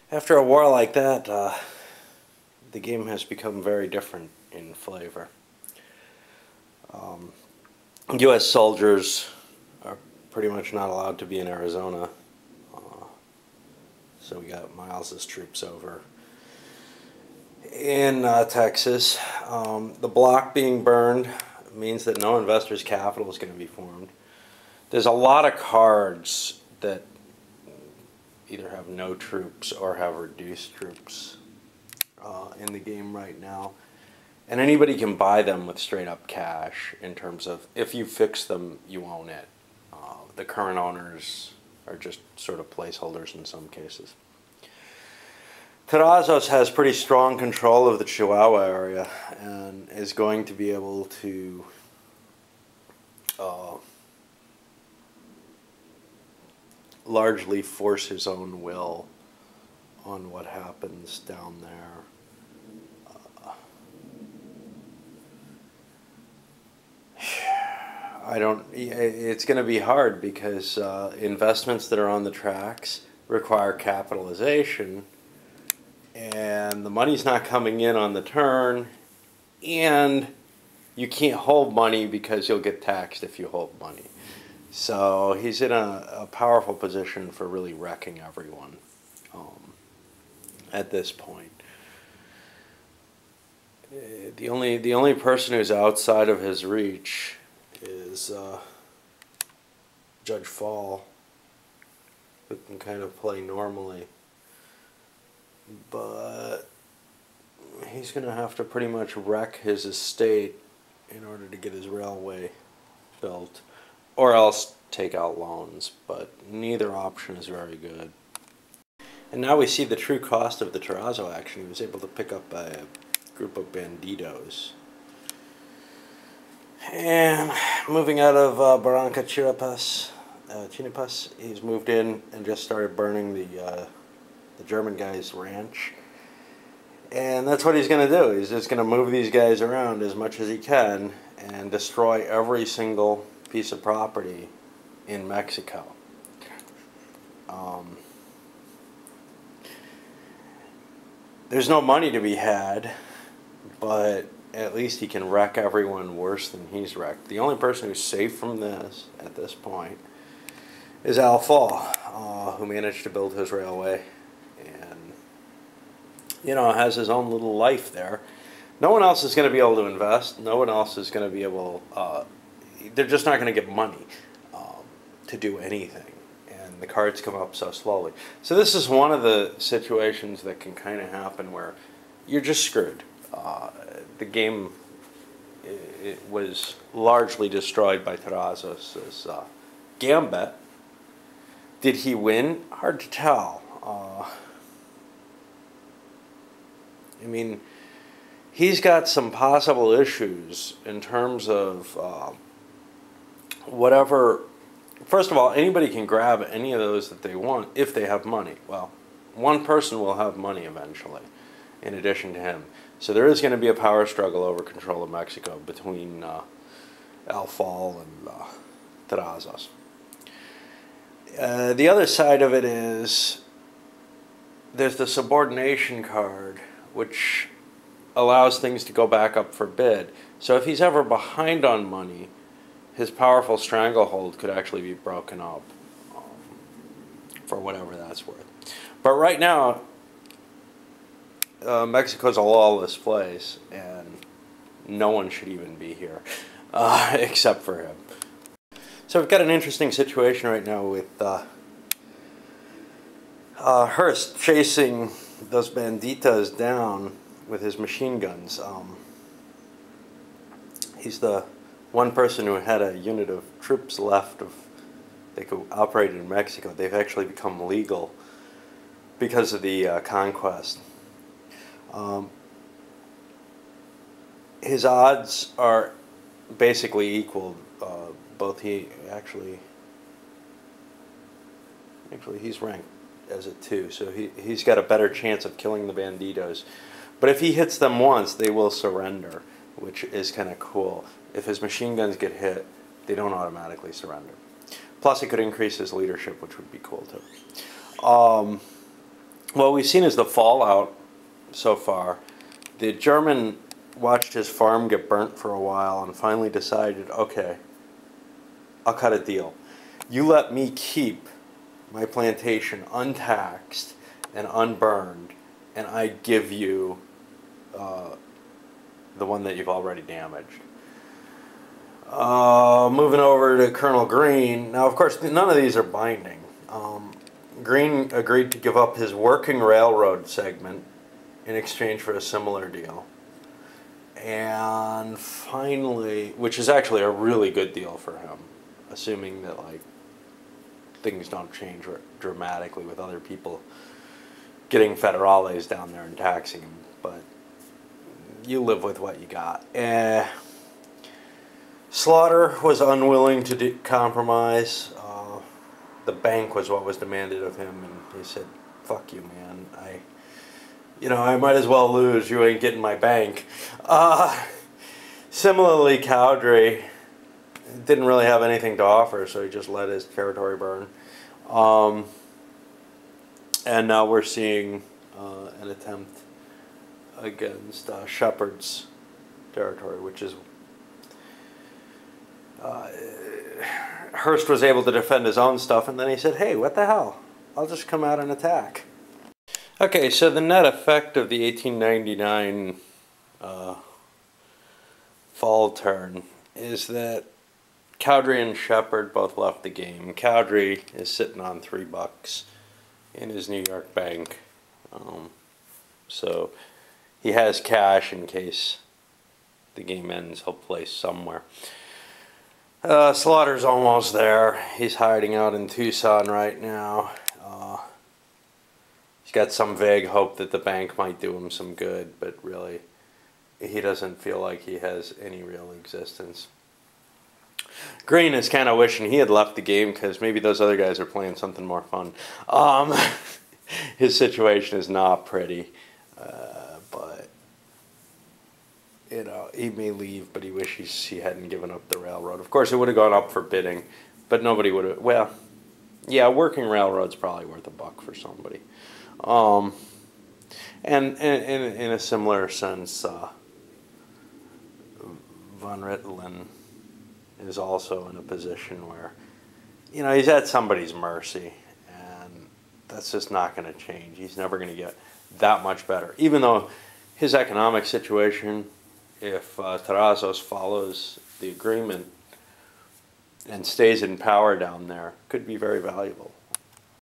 After a war like that, the game has become very different in flavor. U.S. soldiers are pretty much not allowed to be in Arizona, so we got Miles's troops over in Texas. The block being burned means that no investor's capital is going to be formed. There's a lot of cards that either have no troops or have reduced troops in the game right now. And anybody can buy them with straight up cash in terms of if you fix them, you own it. The current owners are just sort of placeholders in some cases. Terrazos has pretty strong control of the Chihuahua area and is going to be able to largely force his own will on what happens down there. It's going to be hard because investments that are on the tracks require capitalization, and the money's not coming in on the turn, and you can't hold money because you'll get taxed if you hold money. So he's in a powerful position for really wrecking everyone at this point. The only person who's outside of his reach is Judge Fall, who can kind of play normally, but he's going to have to pretty much wreck his estate in order to get his railway built, or else take out loans, but neither option is very good. And now we see the true cost of the Terrazzo action. He was able to pick up a group of banditos. And moving out of Barranca Chinipas, he's moved in and just started burning the German guy's ranch. And that's what he's going to do. He's just going to move these guys around as much as he can and destroy every single piece of property in Mexico. There's no money to be had, but at least he can wreck everyone worse than he's wrecked. The only person who's safe from this at this point is Al Fall, who managed to build his railway and, you know, has his own little life there. No one else is going to be able to invest. No one else is going to be able, they're just not going to get money to do anything. And the cards come up so slowly. So this is one of the situations that can kind of happen where you're just screwed. The game it was largely destroyed by Terrazos' gambit. Did he win? Hard to tell. I mean, he's got some possible issues in terms of whatever. First of all, anybody can grab any of those that they want if they have money. Well, one person will have money eventually, in addition to him. So there is going to be a power struggle over control of Mexico between Al Fall and Terrazos. The other side of it is there's the subordination card, which allows things to go back up for bid. So if he's ever behind on money, his powerful stranglehold could actually be broken up for whatever that's worth. But right now, Mexico's a lawless place, and no one should even be here, except for him. So we've got an interesting situation right now with Hearst chasing those banditas down with his machine guns. He's the one person who had a unit of troops left that could operate in Mexico. They've actually become legal because of the conquest. His odds are basically equal. Actually he's ranked as a 2, so he's got a better chance of killing the banditos. But if he hits them once, they will surrender, which is kind of cool. If his machine guns get hit, they don't automatically surrender. Plus, it could increase his leadership, which would be cool too. what we've seen is the fallout so far. The German watched his farm get burnt for a while and finally decided, okay, I'll cut a deal. You let me keep my plantation untaxed and unburned, and I give you the one that you've already damaged. Moving over to Colonel Green. Now, of course, none of these are binding. Green agreed to give up his working railroad segment in exchange for a similar deal. And finally, which is actually a really good deal for him, assuming that like things don't change dramatically with other people getting federales down there and taxing him. But you live with what you got. Slaughter was unwilling to compromise. The bank was what was demanded of him, and he said, "Fuck you, man. I might as well lose. You ain't getting my bank." Similarly, Cowdrey didn't really have anything to offer, so he just let his territory burn. And now we're seeing an attempt against Shepard's territory, which is Hearst was able to defend his own stuff, and then he said, hey, what the hell? I'll just come out and attack. Okay, so the net effect of the 1899 fall turn is that Cowdrey and Shepard both left the game. Cowdrey is sitting on $3 in his New York bank. So he has cash in case the game ends. He'll play somewhere. Slaughter's almost there. He's hiding out in Tucson right now. He's got some vague hope that the bank might do him some good, but really he doesn't feel like he has any real existence. Green is kind of wishing he had left the game because maybe those other guys are playing something more fun. His situation is not pretty, but he may leave, but he wishes he hadn't given up the railroad. Of course, it would have gone up for bidding, but nobody would have. Well, yeah, working railroad's probably worth $1 for somebody. And in a similar sense, Von Rittelen is also in a position where, he's at somebody's mercy, and that's just not going to change. He's never going to get that much better, even though his economic situation, if Terrazos follows the agreement and stays in power down there, could be very valuable.